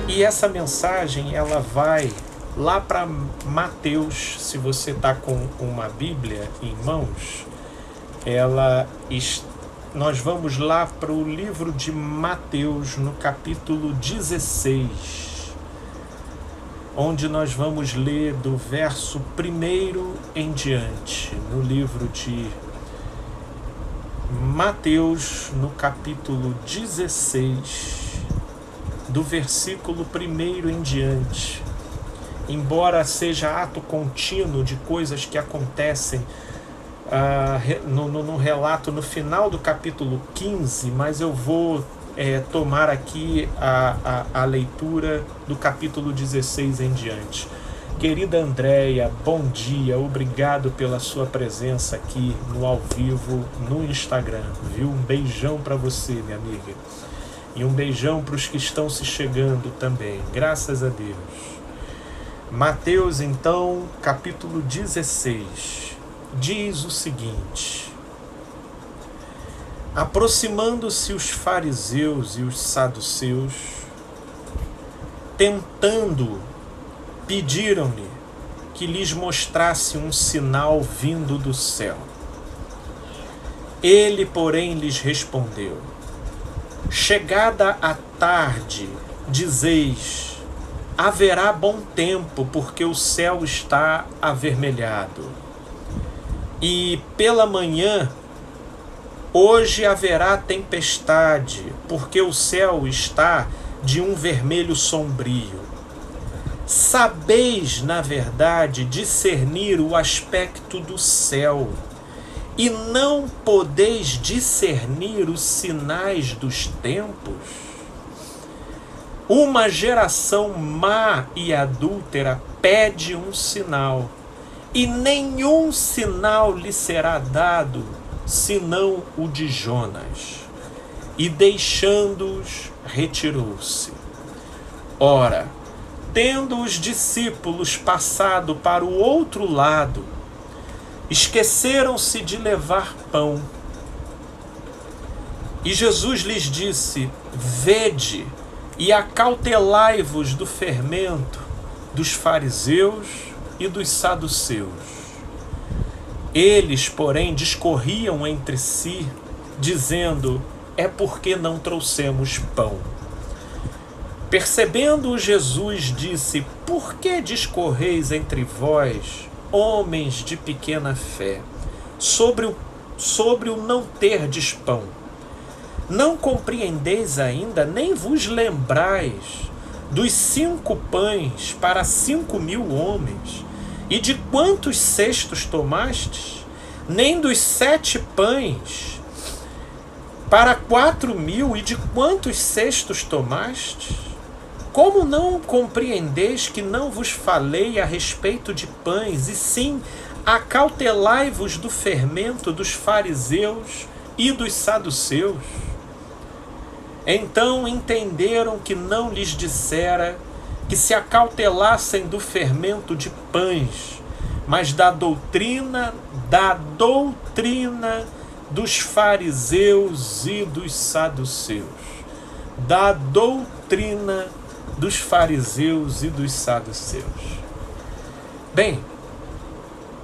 E essa mensagem, ela vai lá para Mateus. Se você está com uma Bíblia em mãos, nós vamos lá para o livro de Mateus, no capítulo 16, onde nós vamos ler do verso 1 em diante, no livro de Mateus, no capítulo 16, do versículo 1 em diante. Embora seja ato contínuo de coisas que acontecem no relato no final do capítulo 15, mas eu vou tomar aqui a leitura do capítulo 16 em diante. Querida Andréia, bom dia, obrigado pela sua presença aqui no ao vivo no Instagram, viu? Um beijão para você, minha amiga. E um beijão para os que estão se chegando também, graças a Deus. Mateus, então, capítulo 16, diz o seguinte: aproximando-se os fariseus e os saduceus, tentando, pediram-lhe que lhes mostrasse um sinal vindo do céu. Ele, porém, lhes respondeu: chegada a tarde, dizeis, haverá bom tempo, porque o céu está avermelhado. E pela manhã, hoje haverá tempestade, porque o céu está de um vermelho sombrio. Sabeis, na verdade, discernir o aspecto do céu, e não podeis discernir os sinais dos tempos? Uma geração má e adúltera pede um sinal, e nenhum sinal lhe será dado, senão o de Jonas. E deixando-os, retirou-se. Ora, tendo os discípulos passado para o outro lado, esqueceram-se de levar pão. E Jesus lhes disse: vede e acautelai-vos do fermento dos fariseus e dos saduceus. Eles, porém, discorriam entre si, dizendo: é porque não trouxemos pão. Percebendo Jesus, disse: por que discorreis entre vós, homens de pequena fé, sobre o não terdes pão? Não compreendeis ainda, nem vos lembrais dos 5 pães para 5.000 homens, e de quantos cestos tomastes? Nem dos 7 pães para 4.000, e de quantos cestos tomastes? Como não compreendeis que não vos falei a respeito de pães, e sim acautelai-vos do fermento dos fariseus e dos saduceus? Então entenderam que não lhes dissera que se acautelassem do fermento de pães, mas da doutrina dos fariseus e dos saduceus. Da doutrina dos fariseus e dos saduceus. Bem,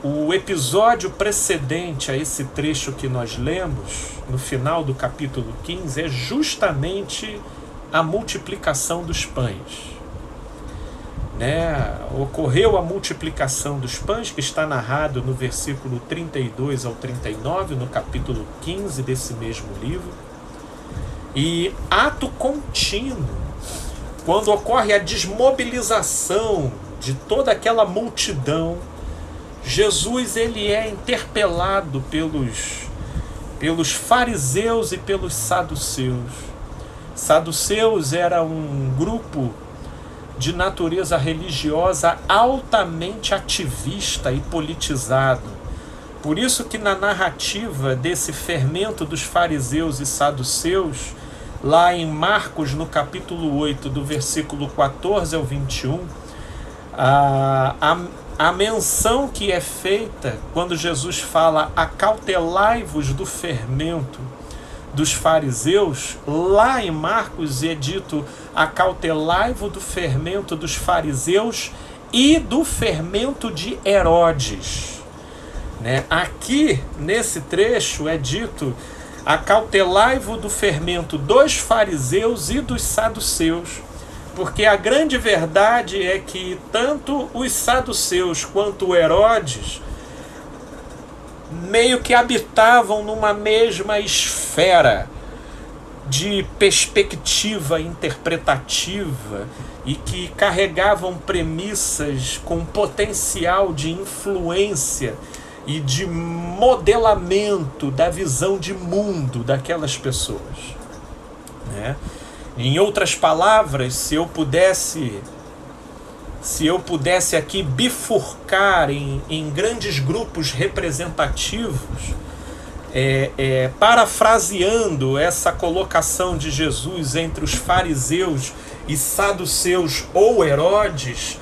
o episódio precedente a esse trecho que nós lemos, no final do capítulo 15, é justamente a multiplicação dos pães. Ocorreu a multiplicação dos pães, que está narrado no versículo 32 ao 39, no capítulo 15 desse mesmo livro. E ato contínuo, quando ocorre a desmobilização de toda aquela multidão, Jesus ele é interpelado pelos fariseus e pelos saduceus. Saduceus era um grupo de natureza religiosa altamente ativista e politizado. Por isso que na narrativa desse fermento dos fariseus e saduceus, lá em Marcos, no capítulo 8, do versículo 14 ao 21, a menção que é feita quando Jesus fala acautelai-vos do fermento dos fariseus, lá em Marcos é dito: acautelai-vos do fermento dos fariseus e do fermento de Herodes. Né? Aqui, nesse trecho, é dito: acautelai-vos do fermento dos fariseus e dos saduceus, porque a grande verdade é que tanto os saduceus quanto Herodes meio que habitavam numa mesma esfera de perspectiva interpretativa e que carregavam premissas com potencial de influência e de modelamento da visão de mundo daquelas pessoas, né? Em outras palavras, se eu pudesse aqui bifurcar em grandes grupos representativos, parafraseando essa colocação de Jesus entre os fariseus e saduceus ou Herodes,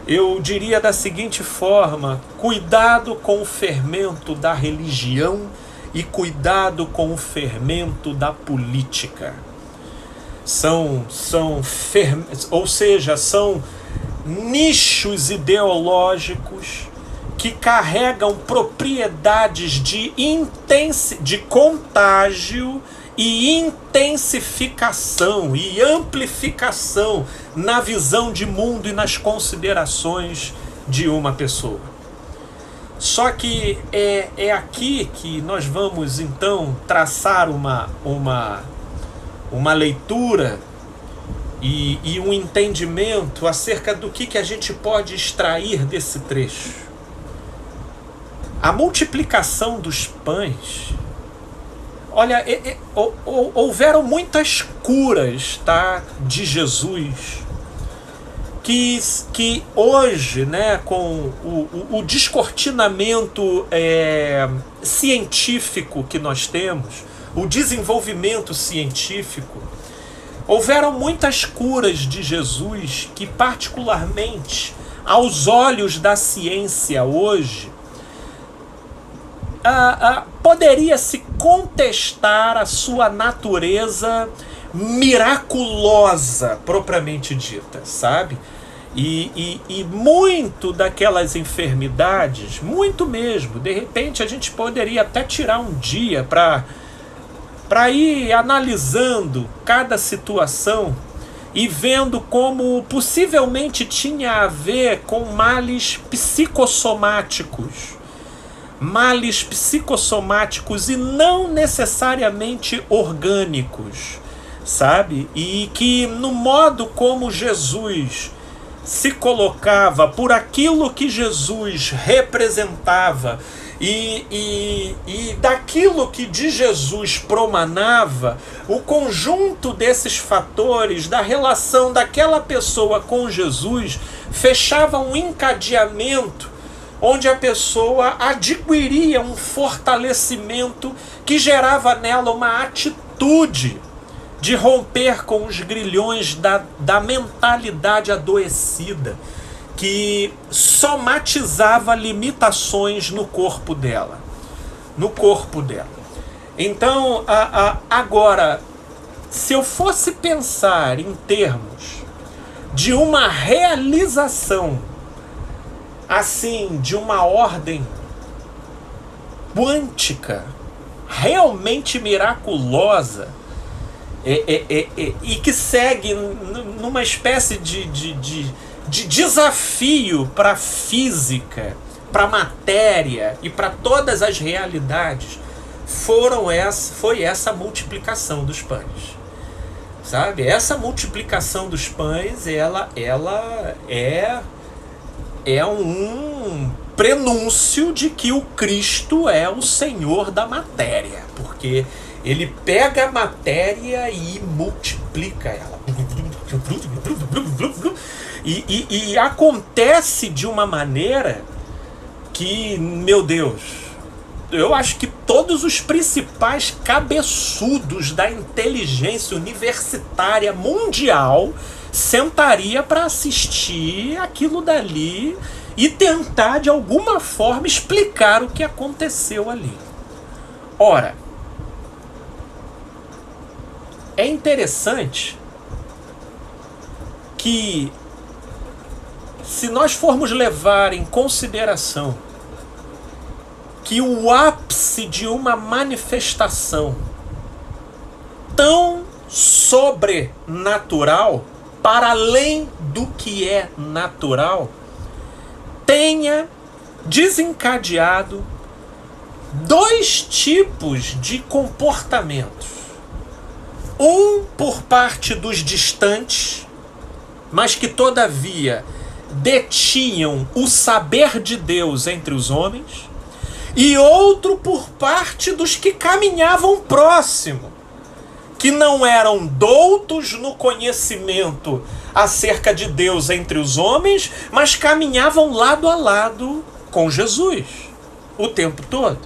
eu diria da seguinte forma: cuidado com o fermento da religião e cuidado com o fermento da política. São nichos ideológicos que carregam propriedades de contágio e intensificação e amplificação na visão de mundo e nas considerações de uma pessoa. Só que é aqui que nós vamos então traçar uma leitura e um entendimento acerca do que a gente pode extrair desse trecho. A multiplicação dos pães, olha, houveram muitas curas, tá, de Jesus, que hoje, né, com o descortinamento científico que nós temos, o desenvolvimento científico, houveram muitas curas de Jesus que, particularmente aos olhos da ciência hoje, poderia-se contestar a sua natureza miraculosa, propriamente dita, sabe? E muito daquelas enfermidades, muito mesmo, de repente a gente poderia até tirar um dia para ir analisando cada situação e vendo como possivelmente tinha a ver com males psicossomáticos e não necessariamente orgânicos, sabe? E que no modo como Jesus se colocava, por aquilo que Jesus representava e daquilo que de Jesus promanava, o conjunto desses fatores, da relação daquela pessoa com Jesus, fechava um encadeamento onde a pessoa adquiria um fortalecimento que gerava nela uma atitude de romper com os grilhões da mentalidade adoecida, que somatizava limitações no corpo dela. Então, agora, se eu fosse pensar em termos de uma realização assim, de uma ordem quântica, realmente miraculosa, e que segue numa espécie de desafio para a física, para a matéria e para todas as realidades, foi essa multiplicação dos pães. Sabe? Essa multiplicação dos pães, ela é um prenúncio de que o Cristo é o Senhor da matéria, porque ele pega a matéria e multiplica ela. E acontece de uma maneira que, meu Deus, eu acho que todos os principais cabeçudos da inteligência universitária mundial sentaria para assistir aquilo dali e tentar de alguma forma explicar o que aconteceu ali. Ora, é interessante que, se nós formos levar em consideração que o ápice de uma manifestação tão sobrenatural, para além do que é natural, tenha desencadeado dois tipos de comportamentos. Um por parte dos distantes, mas que todavia detinham o saber de Deus entre os homens, e outro por parte dos que caminhavam próximo, que não eram doutos no conhecimento acerca de Deus entre os homens, mas caminhavam lado a lado com Jesus o tempo todo.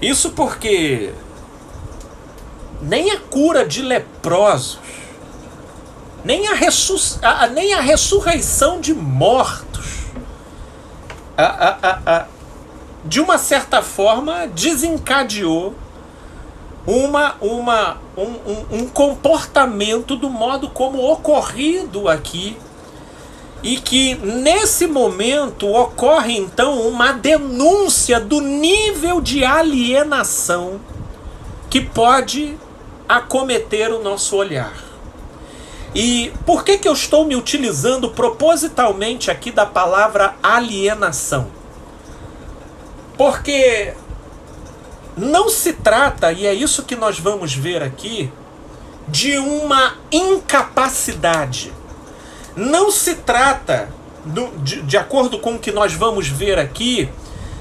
Isso porque nem a cura de leprosos, nem a ressurreição de mortos, de uma certa forma, desencadeou um comportamento do modo como ocorrido aqui, e que nesse momento ocorre então uma denúncia do nível de alienação que pode acometer o nosso olhar. E por que eu estou me utilizando propositalmente aqui da palavra alienação? Porque não se trata, e é isso que nós vamos ver aqui, de uma incapacidade. Não se trata, de acordo com o que nós vamos ver aqui,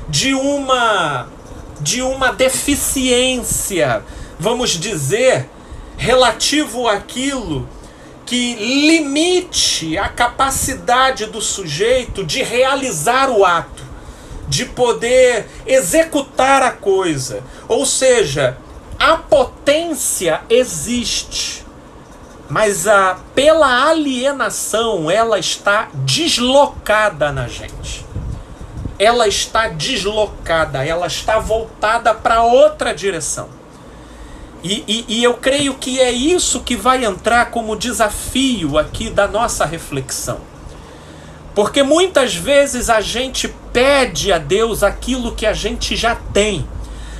de uma deficiência, vamos dizer, relativo àquilo que limite a capacidade do sujeito de realizar o ato, de poder executar a coisa. Ou seja, a potência existe, mas pela alienação ela está deslocada na gente. Ela está deslocada, ela está voltada para outra direção. E eu creio que é isso que vai entrar como desafio aqui da nossa reflexão. Porque muitas vezes a gente pede a Deus aquilo que a gente já tem.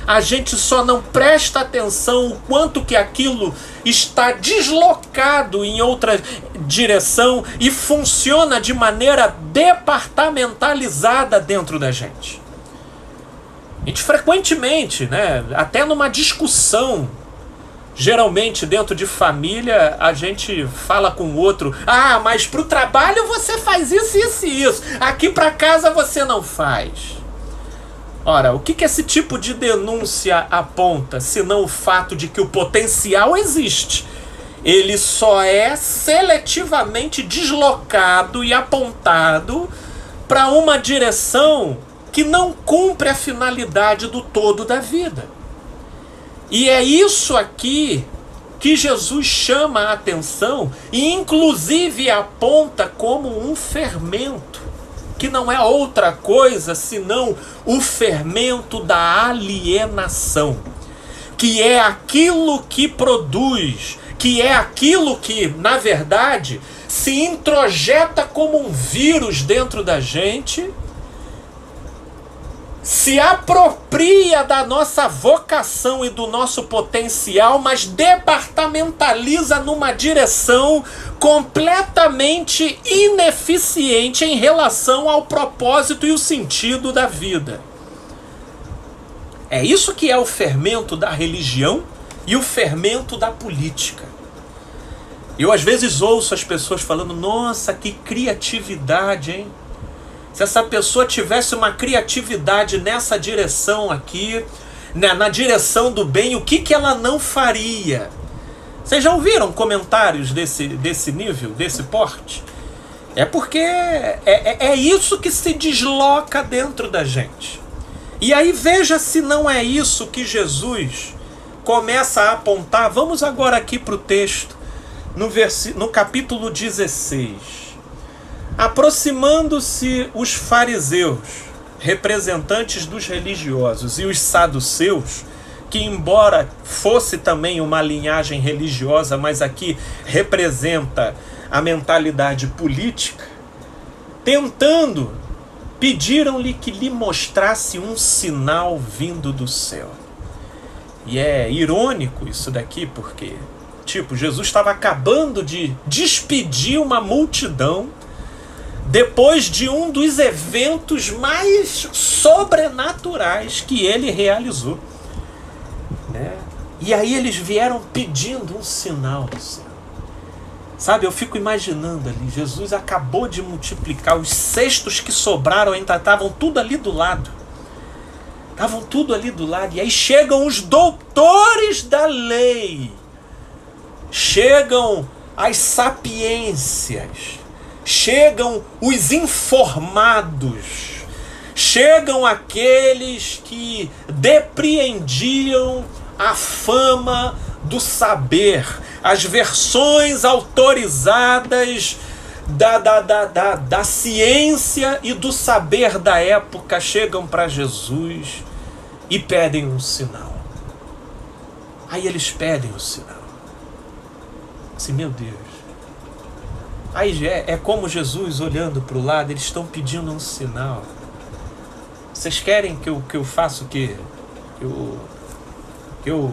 A gente só não presta atenção o quanto que aquilo está deslocado em outra direção e funciona de maneira departamentalizada dentro da gente. A gente frequentemente, até numa discussão, geralmente dentro de família, a gente fala com o outro: ah, mas pro trabalho você faz isso, isso e isso. Aqui para casa você não faz. Ora, o que esse tipo de denúncia aponta, senão o fato de que o potencial existe? Ele só é seletivamente deslocado e apontado para uma direção que não cumpre a finalidade do todo da vida. E é isso aqui que Jesus chama a atenção e inclusive aponta como um fermento, que não é outra coisa senão o fermento da alienação, que é aquilo que produz, que é aquilo que, na verdade, se introjeta como um vírus dentro da gente, se apropria da nossa vocação e do nosso potencial, mas departamentaliza numa direção completamente ineficiente em relação ao propósito e o sentido da vida. É isso que é o fermento da religião e o fermento da política. Eu às vezes ouço as pessoas falando: nossa, que criatividade, hein? Se essa pessoa tivesse uma criatividade nessa direção aqui, na direção do bem, o que ela não faria? Vocês já ouviram comentários desse nível, desse porte? É porque é isso que se desloca dentro da gente. E aí veja se não é isso que Jesus começa a apontar. Vamos agora aqui para o texto, no capítulo 16. Aproximando-se os fariseus, representantes dos religiosos, e os saduceus, que embora fosse também uma linhagem religiosa, mas aqui representa a mentalidade política, pediram-lhe que lhe mostrasse um sinal vindo do céu. E é irônico isso daqui, porque, Jesus estava acabando de despedir uma multidão depois de um dos eventos mais sobrenaturais que ele realizou, né? E aí eles vieram pedindo um sinal do céu. Sabe, eu fico imaginando ali, Jesus acabou de multiplicar, os cestos que sobraram ainda estavam tudo ali do lado. E aí chegam os doutores da lei, chegam as sapiências, chegam os informados, chegam aqueles que depreendiam a fama do saber, as versões autorizadas da ciência e do saber da época, chegam para Jesus e pedem um sinal. Aí eles pedem o sinal. Assim, meu Deus. Aí é como Jesus olhando para o lado, eles estão pedindo um sinal. Vocês querem que eu faça o quê? Que eu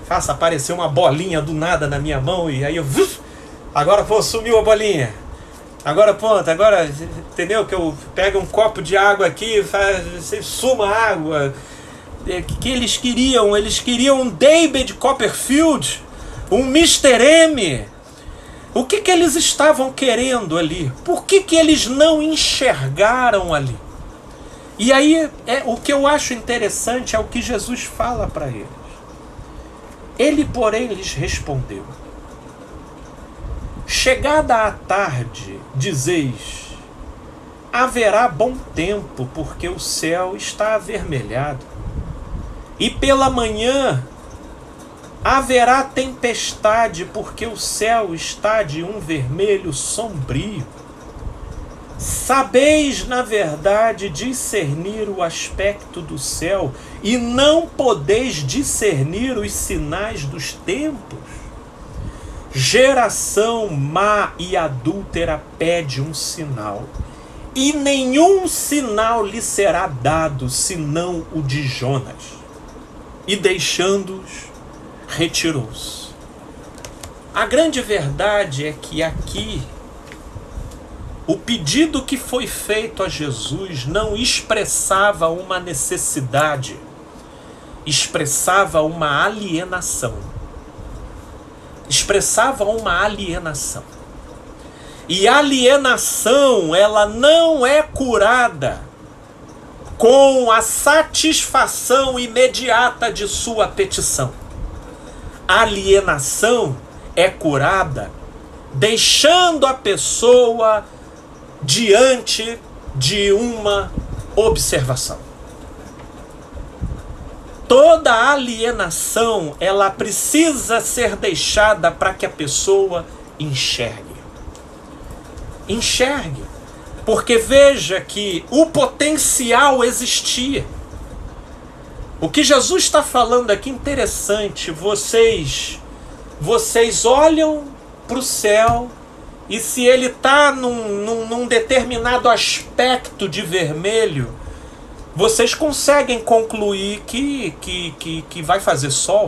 faça aparecer uma bolinha do nada na minha mão e aí agora sumiu a bolinha. Agora entendeu? Que eu pego um copo de água aqui, suma a água. Que eles queriam um David Copperfield, um Mr. M. O que eles estavam querendo ali? Por que eles não enxergaram ali? E aí, o que eu acho interessante é o que Jesus fala para eles. Ele, porém, lhes respondeu: chegada a tarde, dizeis, haverá bom tempo, porque o céu está avermelhado. E pela manhã haverá tempestade, porque o céu está de um vermelho sombrio. Sabeis, na verdade, discernir o aspecto do céu, e não podeis discernir os sinais dos tempos? Geração má e adúltera pede um sinal, e nenhum sinal lhe será dado, senão o de Jonas. E deixando-os, retirou-se. A grande verdade é que aqui o pedido que foi feito a Jesus não expressava uma necessidade, expressava uma alienação. E alienação, ela não é curada com a satisfação imediata de sua petição. Alienação é curada deixando a pessoa diante de uma observação. Toda alienação, ela precisa ser deixada para que a pessoa enxergue. Porque veja que o potencial existia. O que Jesus está falando aqui é interessante. Vocês olham para o céu e se ele está num determinado aspecto de vermelho, vocês conseguem concluir que vai fazer sol.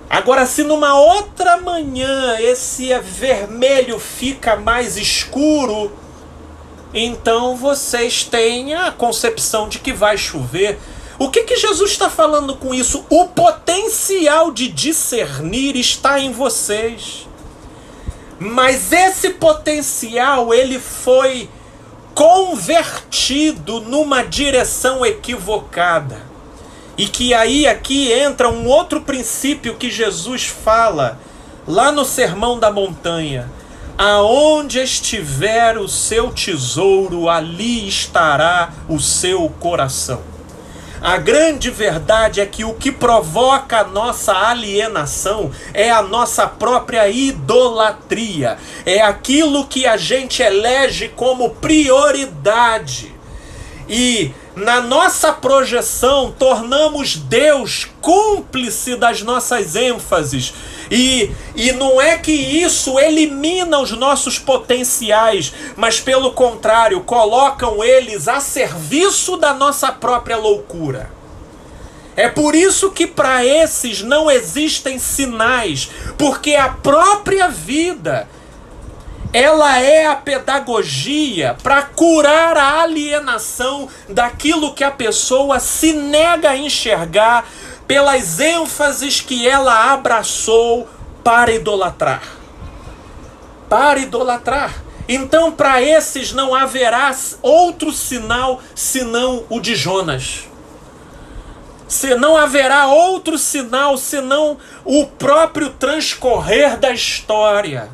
Agora, se numa outra manhã esse vermelho fica mais escuro, então vocês têm a concepção de que vai chover. O que Jesus está falando com isso? O potencial de discernir está em vocês. Mas esse potencial, ele foi convertido numa direção equivocada. E que aí aqui entra um outro princípio que Jesus fala lá no Sermão da Montanha. Aonde estiver o seu tesouro, ali estará o seu coração. A grande verdade é que o que provoca a nossa alienação é a nossa própria idolatria. É aquilo que a gente elege como prioridade. E na nossa projeção, tornamos Deus cúmplice das nossas ênfases. E não é que isso elimina os nossos potenciais, mas pelo contrário, colocam eles a serviço da nossa própria loucura. É por isso que para esses não existem sinais, porque a própria vida, ela é a pedagogia para curar a alienação daquilo que a pessoa se nega a enxergar pelas ênfases que ela abraçou para idolatrar. Para idolatrar. Então, para esses não haverá outro sinal senão o de Jonas. Não haverá outro sinal senão o próprio transcorrer da história.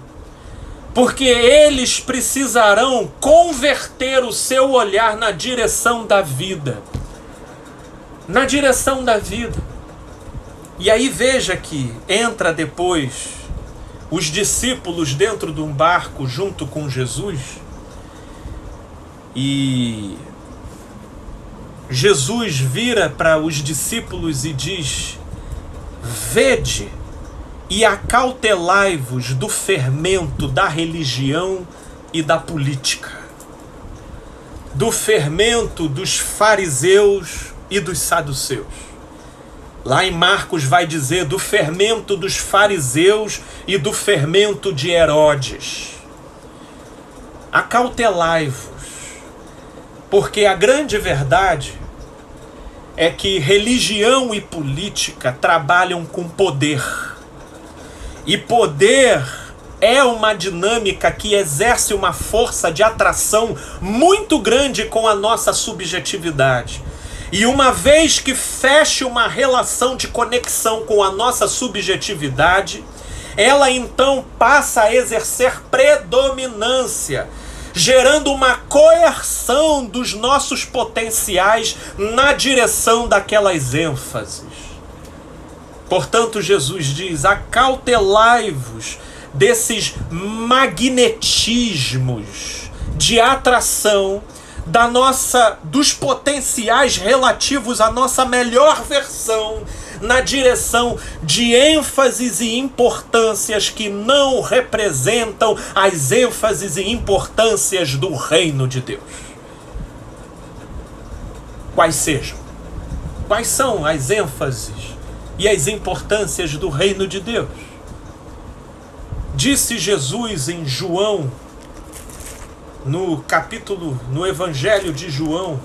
Porque eles precisarão converter o seu olhar na direção da vida. Na direção da vida. E aí veja que entra depois os discípulos dentro de um barco junto com Jesus. E Jesus vira para os discípulos e diz: vede e acautelai-vos do fermento da religião e da política, do fermento dos fariseus e dos saduceus. Lá em Marcos vai dizer do fermento dos fariseus e do fermento de Herodes. Acautelai-vos, porque a grande verdade é que religião e política trabalham com poder. E poder é uma dinâmica que exerce uma força de atração muito grande com a nossa subjetividade. E uma vez que feche uma relação de conexão com a nossa subjetividade, ela então passa a exercer predominância, gerando uma coerção dos nossos potenciais na direção daquelas ênfases. Portanto, Jesus diz: acautelai-vos desses magnetismos de atração dos potenciais relativos à nossa melhor versão, na direção de ênfases e importâncias que não representam as ênfases e importâncias do reino de Deus. Quais sejam? Quais são as ênfases e as importâncias do reino de Deus? Disse Jesus em João, no Evangelho de João,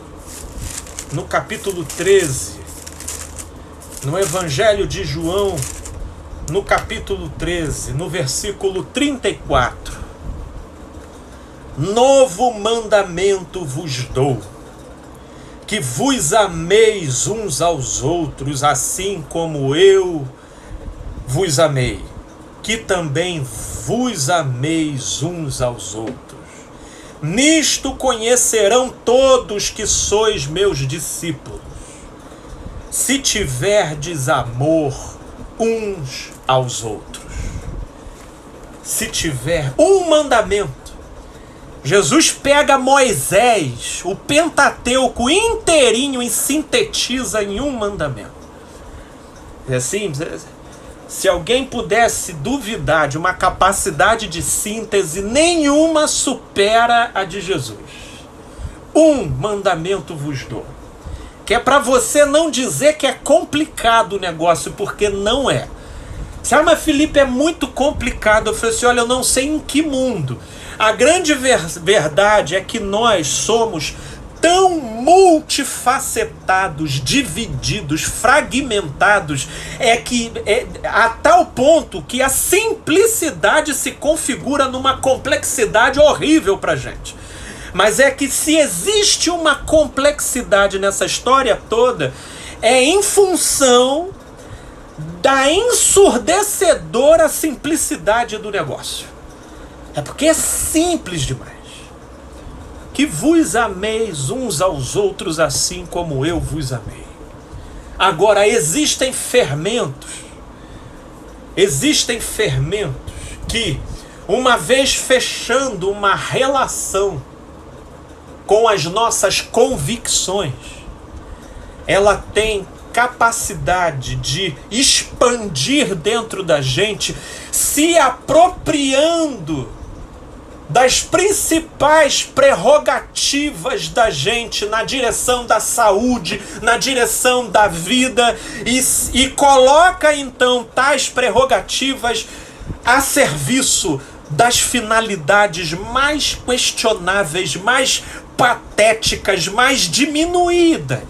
no capítulo 13, no Evangelho de João, no capítulo 13, no versículo 34, novo mandamento vos dou, que vos ameis uns aos outros, assim como eu vos amei, que também vos ameis uns aos outros. Nisto conhecerão todos que sois meus discípulos, se tiverdes amor uns aos outros. Se tiver um mandamento. Jesus pega Moisés, o Pentateuco inteirinho, e sintetiza em um mandamento. É assim, se alguém pudesse duvidar de uma capacidade de síntese, nenhuma supera a de Jesus. Um mandamento vos dou. Que é para você não dizer que é complicado o negócio, porque não é. Mas Felipe, é muito complicado. Eu falei assim, olha, eu não sei em que mundo. A grande verdade é que nós somos tão multifacetados, divididos, fragmentados, a tal ponto que a simplicidade se configura numa complexidade horrível pra gente. Mas é que se existe uma complexidade nessa história toda, é em função da ensurdecedora simplicidade do negócio. É porque é simples demais. Que vos ameis uns aos outros assim como eu vos amei. Agora, existem fermentos que, uma vez fechando uma relação com as nossas convicções, ela tem capacidade de expandir dentro da gente, se apropriando das principais prerrogativas da gente na direção da saúde, na direção da vida, e coloca então tais prerrogativas a serviço das finalidades mais questionáveis, mais patéticas, mais diminuídas.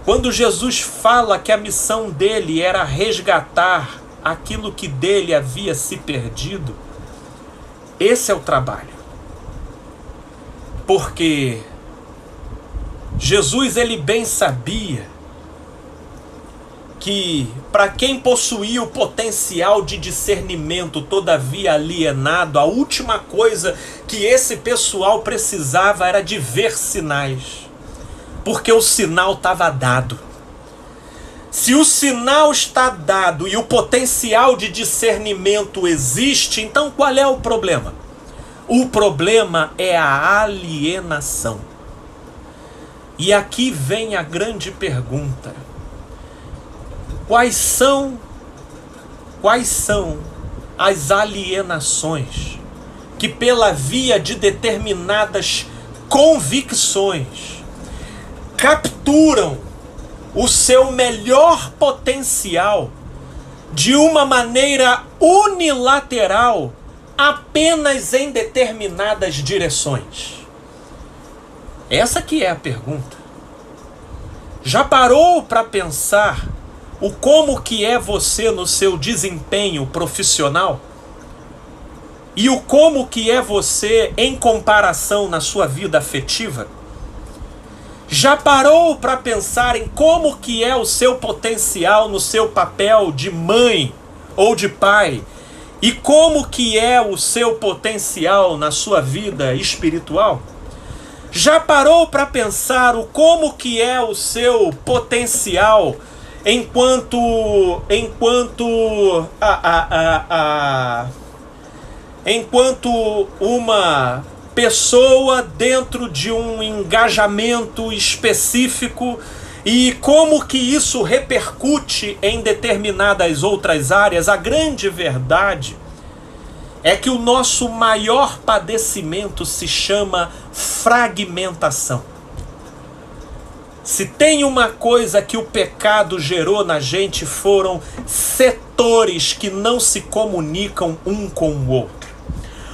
Quando Jesus fala que a missão dele era resgatar aquilo que dele havia se perdido, esse é o trabalho. Porque Jesus, ele bem sabia que para quem possuía o potencial de discernimento, todavia alienado, a última coisa que esse pessoal precisava era de ver sinais. Porque o sinal estava dado. Se o sinal está dado e o potencial de discernimento existe, então qual é o problema? O problema é a alienação. E aqui vem a grande pergunta. Quais são as alienações que, pela via de determinadas convicções, capturam o seu melhor potencial de uma maneira unilateral apenas em determinadas direções? Essa que é a pergunta. Já parou para pensar o como que é você no seu desempenho profissional? E o como que é você em comparação na sua vida afetiva? Já parou para pensar em como que é o seu potencial no seu papel de mãe ou de pai? E como que é o seu potencial na sua vida espiritual? Já parou para pensar o como que é o seu potencial enquanto uma pessoa dentro de um engajamento específico, e como que isso repercute em determinadas outras áreas? A grande verdade é que o nosso maior padecimento se chama fragmentação. Se tem uma coisa que o pecado gerou na gente, foram setores que não se comunicam um com o outro.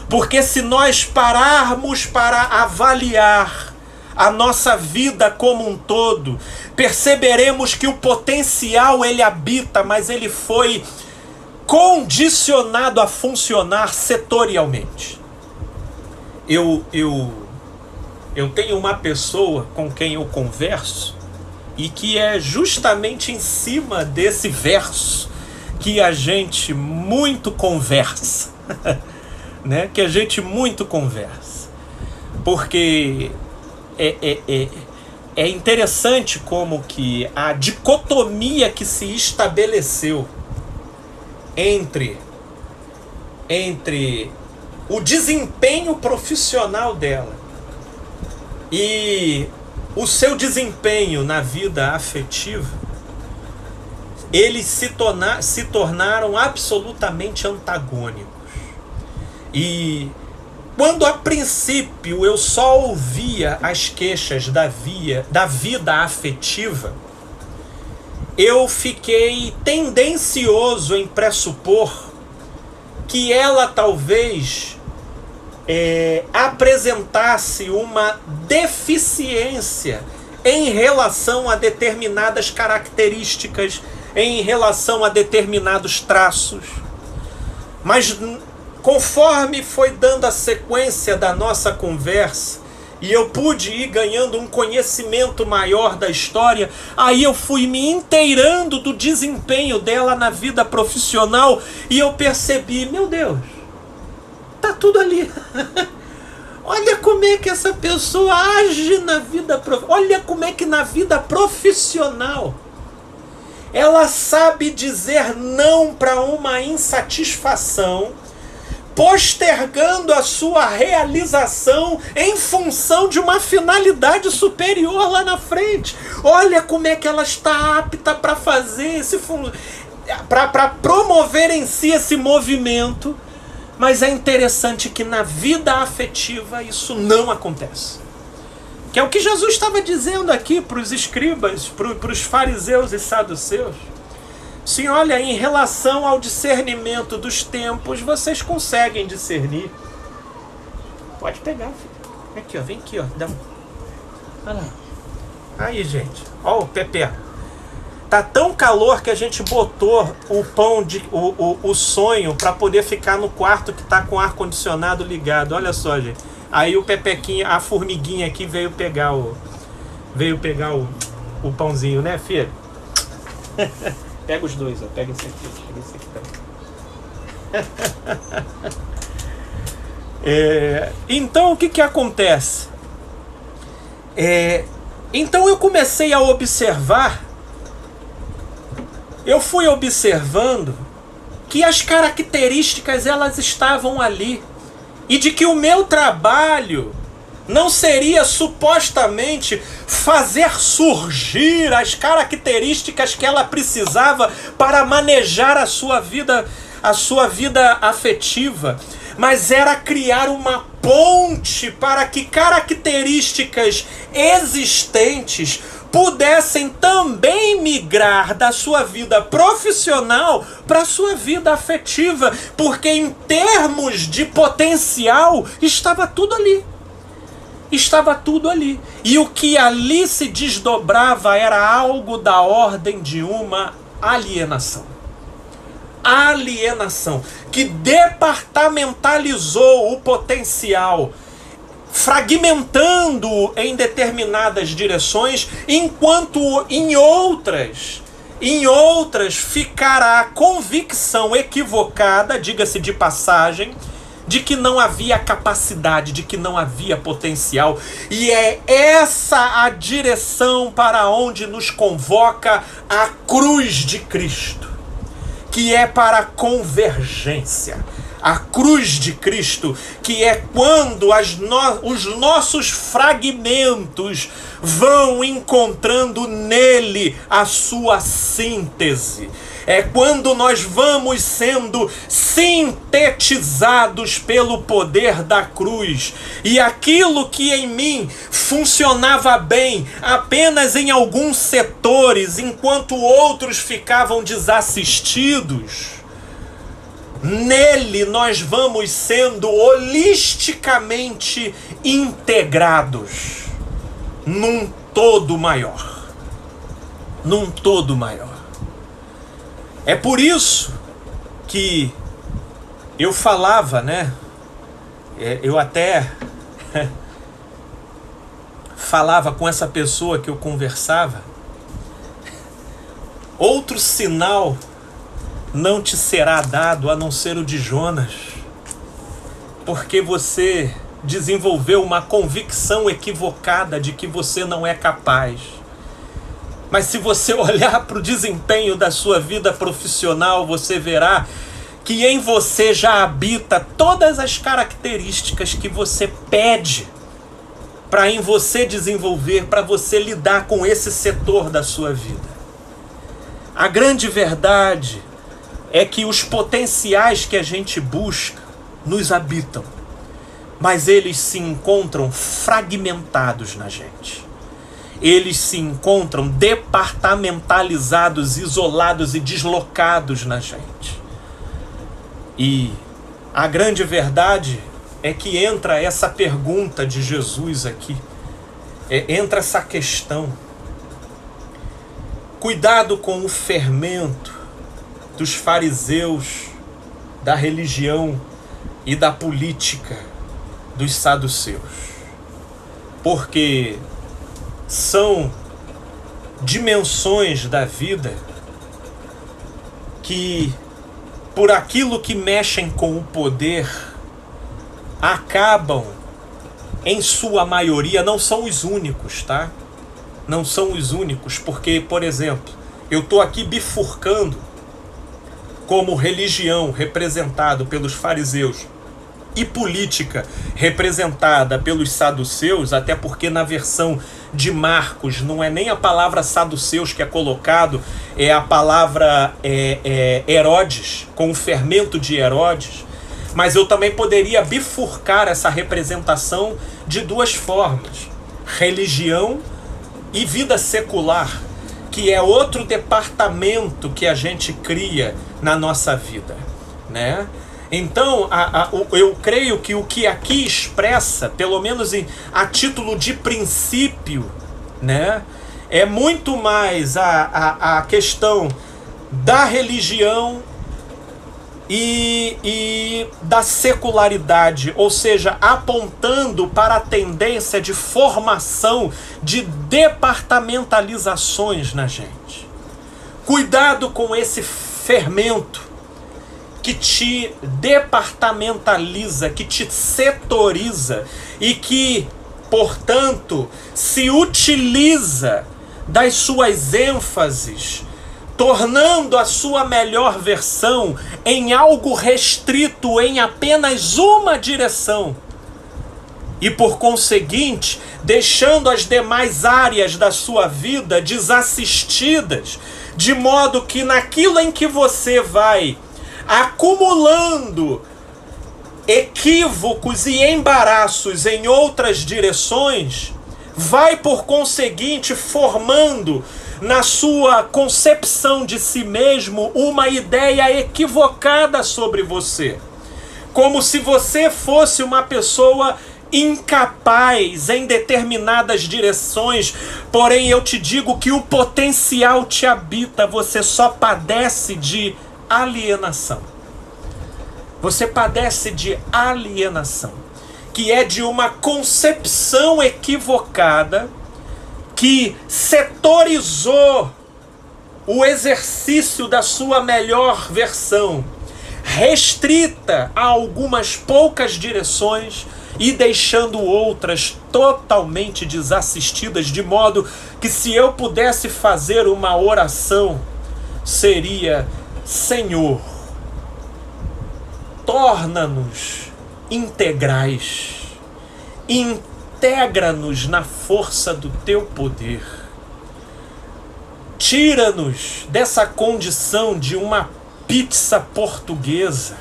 Porque se nós pararmos para avaliar a nossa vida como um todo, perceberemos que o potencial ele habita, mas ele foi condicionado a funcionar setorialmente. Eu tenho uma pessoa com quem eu converso e que é justamente em cima desse verso que a gente muito conversa. Né? Que a gente muito conversa. Porque é interessante como que a dicotomia que se estabeleceu entre o desempenho profissional dela e o seu desempenho na vida afetiva, eles se tornaram absolutamente antagônicos. E quando a princípio eu só ouvia as queixas da vida afetiva, eu fiquei tendencioso em pressupor que ela talvez apresentasse uma deficiência em relação a determinadas características, em relação a determinados traços. Mas conforme foi dando a sequência da nossa conversa e eu pude ir ganhando um conhecimento maior da história, aí eu fui me inteirando do desempenho dela na vida profissional e eu percebi, meu Deus, tá tudo ali. Olha como é que essa pessoa age na vida profissional. Olha como é que na vida profissional ela sabe dizer não para uma insatisfação, postergando a sua realização em função de uma finalidade superior lá na frente. Olha como é que ela está apta para fazer para promover em si esse movimento. Mas é interessante que na vida afetiva isso não acontece. Que é o que Jesus estava dizendo aqui para os escribas, para os fariseus e saduceus. Sim, olha, em relação ao discernimento dos tempos, vocês conseguem discernir. Pode pegar, filho. Aqui, ó, vem aqui, ó. Dá um... Olha lá. Aí, gente. Ó o Pepe. Tá tão calor que a gente botou o pão o sonho para poder ficar no quarto que tá com o ar-condicionado ligado. Olha só, gente. Aí o Pepequinha, a formiguinha aqui veio pegar o pãozinho, né, filho? Pega os dois, ó. Pega esse aqui. Pega esse aqui. Então, o que acontece? Então eu comecei a observar, eu fui observando que as características elas estavam ali e de que o meu trabalho não seria supostamente fazer surgir as características que ela precisava para manejar a sua vida afetiva, mas era criar uma ponte para que características existentes pudessem também migrar da sua vida profissional para a sua vida afetiva, porque em termos de potencial estava tudo ali. Estava tudo ali. E o que ali se desdobrava era algo da ordem de uma alienação. Alienação que departamentalizou o potencial, fragmentando em determinadas direções, enquanto em outras ficará a convicção equivocada, diga-se de passagem, de que não havia capacidade, de que não havia potencial. E é essa a direção para onde nos convoca a cruz de Cristo, que é para a convergência. A cruz de Cristo, que é quando os nossos fragmentos vão encontrando nele a sua síntese. É quando nós vamos sendo sintetizados pelo poder da cruz. E aquilo que em mim funcionava bem apenas em alguns setores, enquanto outros ficavam desassistidos, nele nós vamos sendo holisticamente integrados num todo maior. Num todo maior. É por isso que eu falava, né? Eu até falava com essa pessoa que eu conversava. Outro sinal não te será dado a não ser o de Jonas, porque você desenvolveu uma convicção equivocada de que você não é capaz. Mas se você olhar para o desempenho da sua vida profissional, você verá que em você já habita todas as características que você pede para em você desenvolver, para você lidar com esse setor da sua vida. A grande verdade é que os potenciais que a gente busca nos habitam, mas eles se encontram fragmentados na gente. Eles se encontram departamentalizados, isolados e deslocados na gente. E a grande verdade é que entra essa pergunta de Jesus aqui, entra essa questão. Cuidado com o fermento dos fariseus, da religião e da política dos saduceus. Porque são dimensões da vida que, por aquilo que mexem com o poder, acabam, em sua maioria, não são os únicos, tá? Não são os únicos, porque, por exemplo, eu estou aqui bifurcando como religião representado pelos fariseus e política representada pelos saduceus, até porque na versão de Marcos não é nem a palavra saduceus que é colocado, é a palavra Herodes, com o fermento de Herodes. Mas eu também poderia bifurcar essa representação de duas formas: religião e vida secular, que é outro departamento que a gente cria na nossa vida, né? Então, eu creio que o que aqui expressa, pelo menos a título de princípio, né, é muito mais a questão da religião e da secularidade, ou seja, apontando para a tendência de formação de departamentalizações na gente. Cuidado com esse fermento que te departamentaliza, que te setoriza e que, portanto, se utiliza das suas ênfases, tornando a sua melhor versão em algo restrito em apenas uma direção. E, por conseguinte, deixando as demais áreas da sua vida desassistidas, de modo que naquilo em que você vai acumulando equívocos e embaraços em outras direções, vai, por conseguinte, formando na sua concepção de si mesmo uma ideia equivocada sobre você. Como se você fosse uma pessoa incapaz em determinadas direções, porém eu te digo que o potencial te habita, você só padece de alienação. Você padece de alienação, que é de uma concepção equivocada que setorizou o exercício da sua melhor versão, restrita a algumas poucas direções e deixando outras totalmente desassistidas, de modo que, se eu pudesse fazer uma oração, seria: Senhor, torna-nos integrais, integra-nos na força do teu poder, tira-nos dessa condição de uma pizza portuguesa,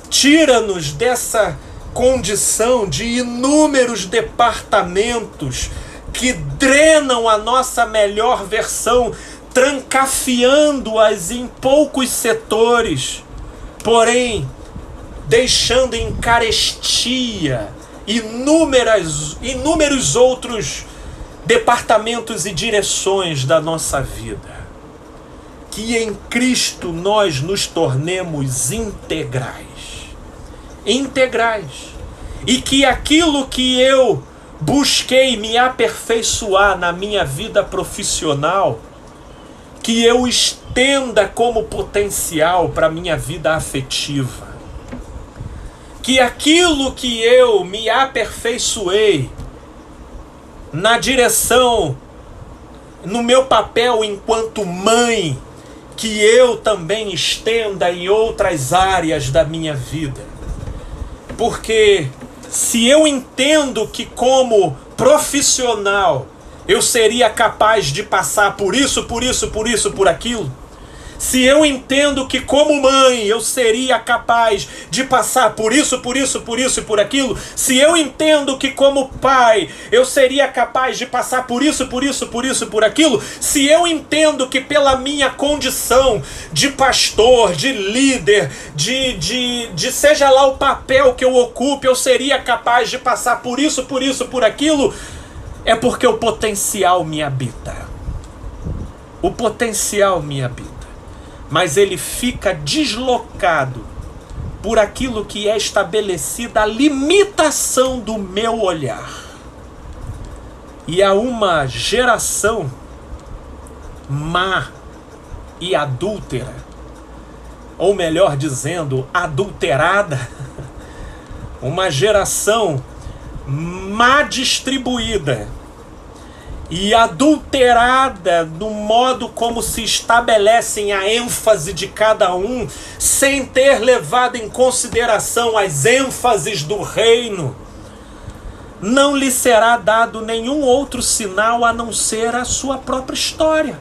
tira-nos dessa condição de inúmeros departamentos que drenam a nossa melhor versão, trancafiando-as em poucos setores, porém deixando em carestia inúmeros outros departamentos e direções da nossa vida. Que em Cristo nós nos tornemos integrais, e que aquilo que eu busquei me aperfeiçoar na minha vida profissional, que eu estenda como potencial para a minha vida afetiva. Que aquilo que eu me aperfeiçoei na direção, no meu papel enquanto mãe, que eu também estenda em outras áreas da minha vida. Porque se eu entendo que como profissional eu seria capaz de passar por isso, por aquilo, se eu entendo que como mãe eu seria capaz de passar por isso e por aquilo, se eu entendo que como pai eu seria capaz de passar por isso, por aquilo, se eu entendo que pela minha condição de pastor, de líder, de seja lá o papel que eu ocupe, eu seria capaz de passar por isso, por aquilo, é porque o potencial me habita. O potencial me habita. Mas ele fica deslocado por aquilo que é estabelecida a limitação do meu olhar. E há uma geração má e adúltera, ou melhor dizendo, adulterada, uma geração má distribuída e adulterada no modo como se estabelecem a ênfase de cada um, sem ter levado em consideração as ênfases do reino, não lhe será dado nenhum outro sinal a não ser a sua própria história,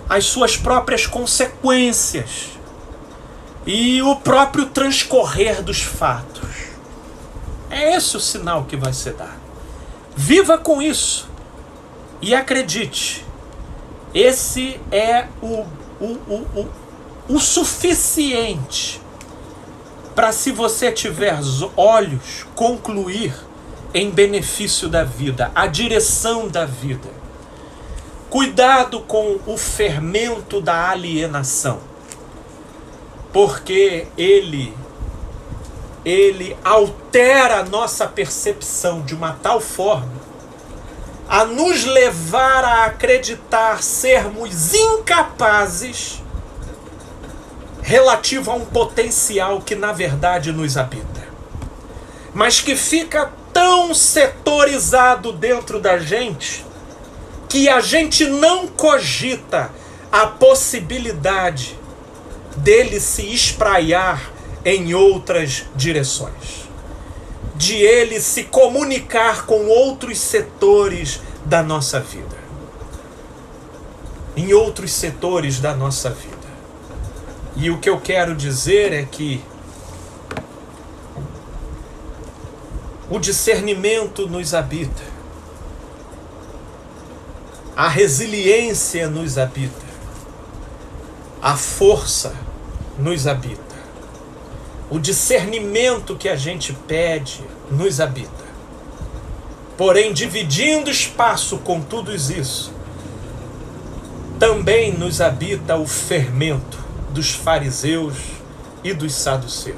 as suas próprias consequências e o próprio transcorrer dos fatos. É esse o sinal que vai ser dado. Viva com isso e acredite, esse é o suficiente para, se você tiver olhos, concluir em benefício da vida, a direção da vida. Cuidado com o fermento da alienação, porque ele altera a nossa percepção de uma tal forma a nos levar a acreditar sermos incapazes relativo a um potencial que na verdade nos habita, mas que fica tão setorizado dentro da gente que a gente não cogita a possibilidade dele se espraiar em outras direções, de ele se comunicar com outros setores da nossa vida, em outros setores da nossa vida. E o que eu quero dizer é que o discernimento nos habita, a resiliência nos habita, a força nos habita, o discernimento que a gente pede nos habita. Porém, dividindo espaço com tudo isso, também nos habita o fermento dos fariseus e dos saduceus,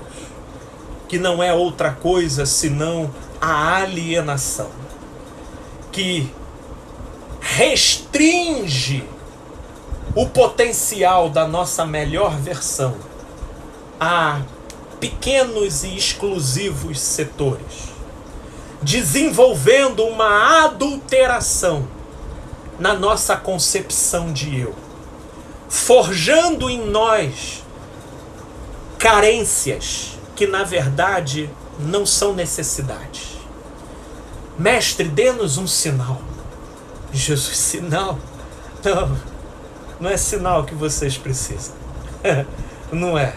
que não é outra coisa senão a alienação, que restringe o potencial da nossa melhor versão a pequenos e exclusivos setores, desenvolvendo uma adulteração na nossa concepção de eu, forjando em nós carências que na verdade não são necessidades. Mestre, dê-nos um sinal. Jesus, sinal? Não é sinal que vocês precisam. Não é.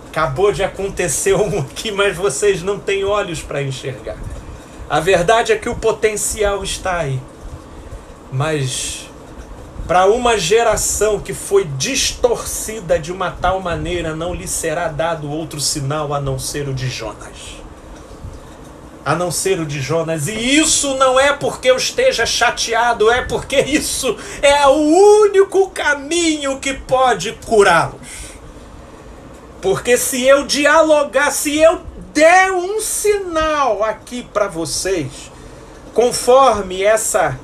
Acabou de acontecer um aqui, mas vocês não têm olhos para enxergar. A verdade é que o potencial está aí. Mas para uma geração que foi distorcida de uma tal maneira, não lhe será dado outro sinal a não ser o de Jonas. A não ser o de Jonas. E isso não é porque eu esteja chateado, é porque isso é o único caminho que pode curá-los. Porque se eu dialogar, se eu der um sinal aqui para vocês, conforme essa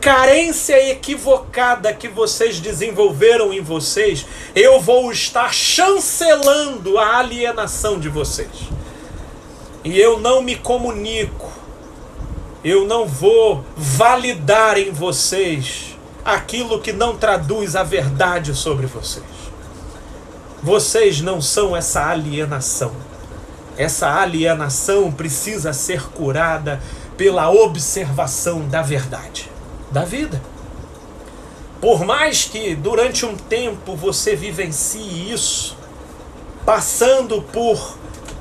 carência equivocada que vocês desenvolveram em vocês, eu vou estar chancelando a alienação de vocês. E eu não me comunico, eu não vou validar em vocês aquilo que não traduz a verdade sobre vocês. Vocês não são essa alienação. Essa alienação precisa ser curada pela observação da verdade, da vida. Por mais que durante um tempo você vivencie isso, passando por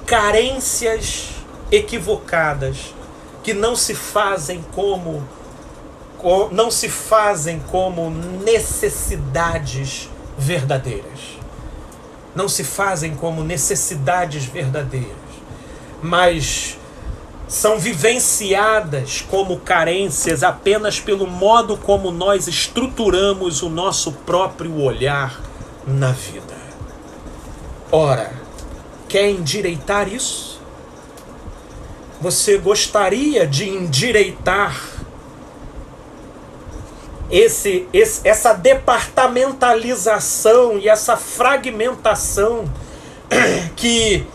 carências equivocadas que não se fazem como necessidades verdadeiras. Não se fazem como necessidades verdadeiras, mas são vivenciadas como carências apenas pelo modo como nós estruturamos o nosso próprio olhar na vida. Ora, quer endireitar isso? Você gostaria de endireitar essa departamentalização e essa fragmentação que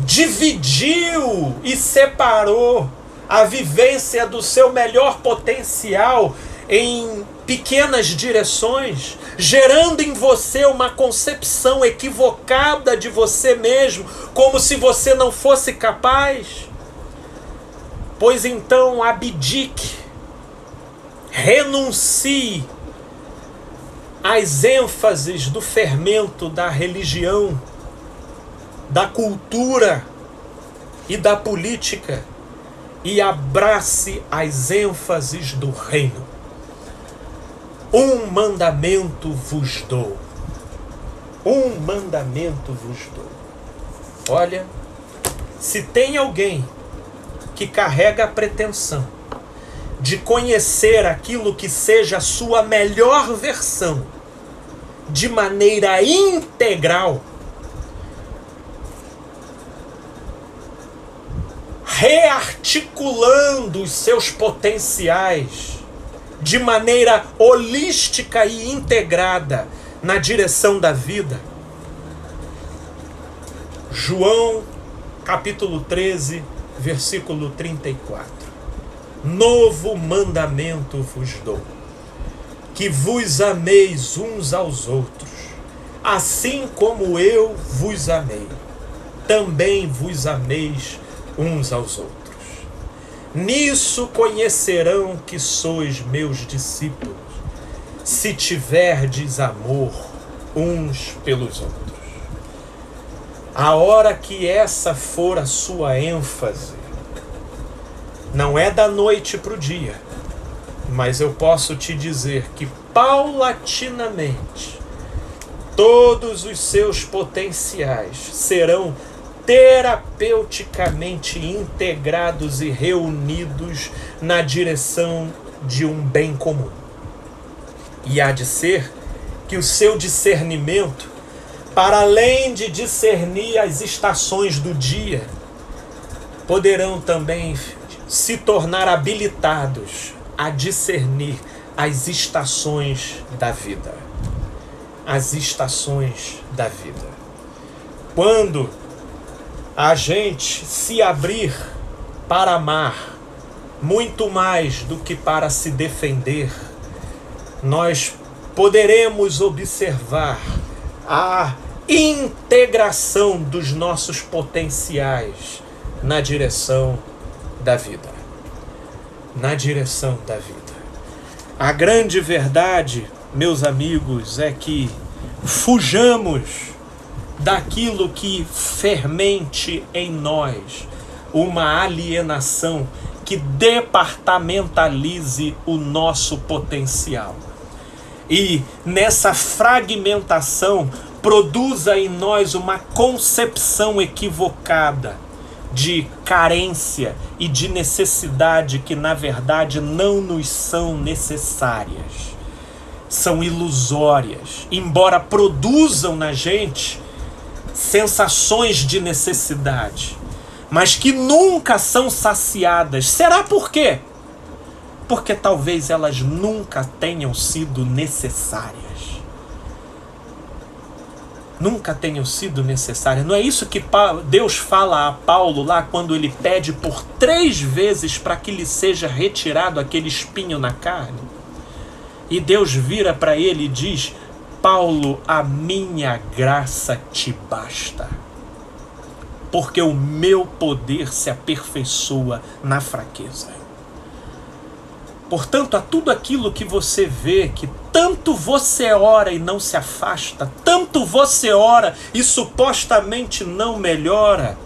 dividiu e separou a vivência do seu melhor potencial em pequenas direções, gerando em você uma concepção equivocada de você mesmo, como se você não fosse capaz? Pois então abdique, renuncie às ênfases do fermento da religião, da cultura e da política e abrace as ênfases do reino. Um mandamento vos dou. Um mandamento vos dou. Olha, se tem alguém que carrega a pretensão de conhecer aquilo que seja a sua melhor versão de maneira integral, rearticulando os seus potenciais de maneira holística e integrada na direção da vida. João, capítulo 13, versículo 34. Novo mandamento vos dou, que vos ameis uns aos outros, assim como eu vos amei, também vos ameis uns aos outros. Nisso conhecerão que sois meus discípulos, se tiverdes amor uns pelos outros. A hora que essa for a sua ênfase, não é da noite para o dia, mas eu posso te dizer que paulatinamente todos os seus potenciais serão terapeuticamente integrados e reunidos na direção de um bem comum. E há de ser que o seu discernimento, para além de discernir as estações do dia, poderão também se tornar habilitados a discernir as estações da vida. As estações da vida. Quando a gente se abrir para amar muito mais do que para se defender, nós poderemos observar a integração dos nossos potenciais na direção da vida. Na direção da vida. A grande verdade, meus amigos, é que fujamos daquilo que fermente em nós uma alienação que departamentalize o nosso potencial. E nessa fragmentação produza em nós uma concepção equivocada de carência e de necessidade que na verdade não nos são necessárias. São ilusórias, embora produzam na gente sensações de necessidade, mas que nunca são saciadas. Será por quê? Porque talvez elas nunca tenham sido necessárias. Nunca tenham sido necessárias. Não é isso que Deus fala a Paulo lá quando ele pede por 3 vezes para que lhe seja retirado aquele espinho na carne? E Deus vira para ele e diz: Paulo, a minha graça te basta, porque o meu poder se aperfeiçoa na fraqueza. Portanto, a tudo aquilo que você vê, que tanto você ora e não se afasta, tanto você ora e supostamente não melhora,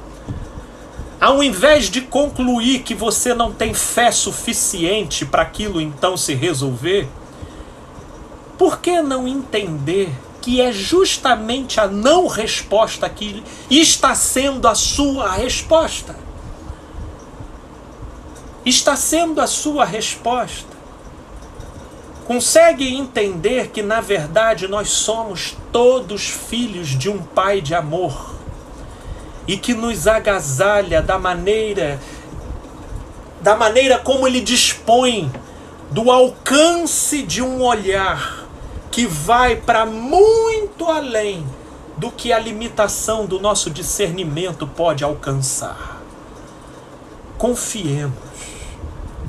ao invés de concluir que você não tem fé suficiente para aquilo então se resolver, por que não entender que é justamente a não resposta que está sendo a sua resposta? Está sendo a sua resposta. Consegue entender que na verdade nós somos todos filhos de um Pai de amor e que nos agasalha da maneira como Ele dispõe do alcance de um olhar que vai para muito além do que a limitação do nosso discernimento pode alcançar. Confiemos.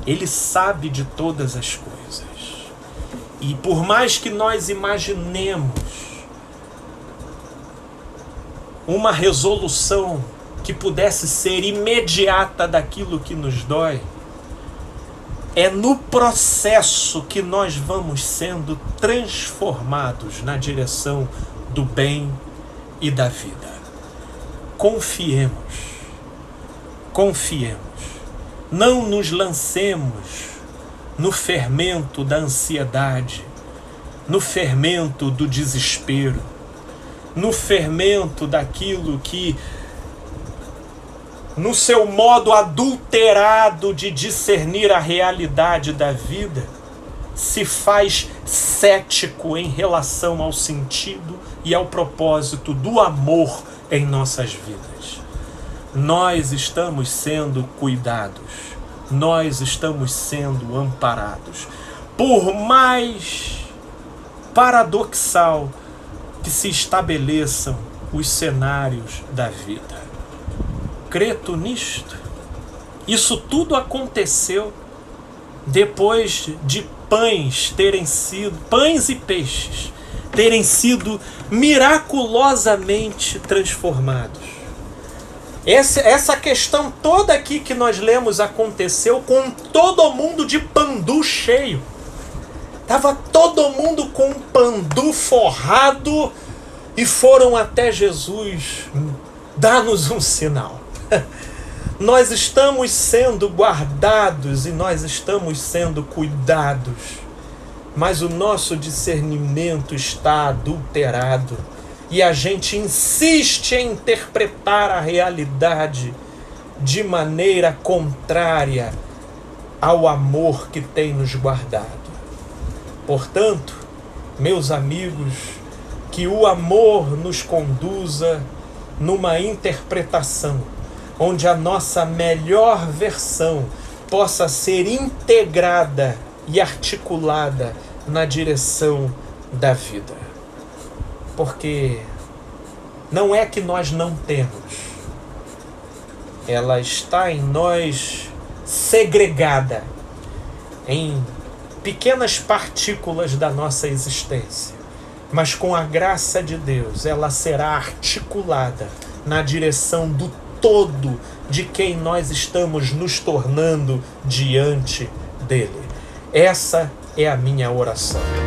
Ele sabe de todas as coisas. E por mais que nós imaginemos uma resolução que pudesse ser imediata daquilo que nos dói, é no processo que nós vamos sendo transformados na direção do bem e da vida. Confiemos. Confiemos. Não nos lancemos no fermento da ansiedade, no fermento do desespero, no fermento daquilo que, no seu modo adulterado de discernir a realidade da vida, se faz cético em relação ao sentido e ao propósito do amor em nossas vidas. Nós estamos sendo cuidados, nós estamos sendo amparados. Por mais paradoxal que se estabeleçam os cenários da vida. Crê tu nisto? Isso tudo aconteceu depois de pães e peixes terem sido miraculosamente transformados. Essa questão toda aqui que nós lemos aconteceu com todo mundo de pandu cheio. Estava todo mundo com um pandu forrado e foram até Jesus. Dá-nos um sinal. Nós estamos sendo guardados e nós estamos sendo cuidados, mas o nosso discernimento está adulterado e a gente insiste em interpretar a realidade de maneira contrária ao amor que tem nos guardado. Portanto, meus amigos, que o amor nos conduza numa interpretação onde a nossa melhor versão possa ser integrada e articulada na direção da vida. Porque não é que nós não temos, ela está em nós segregada em pequenas partículas da nossa existência, mas com a graça de Deus ela será articulada na direção do todo de quem nós estamos nos tornando diante dele. Essa é a minha oração.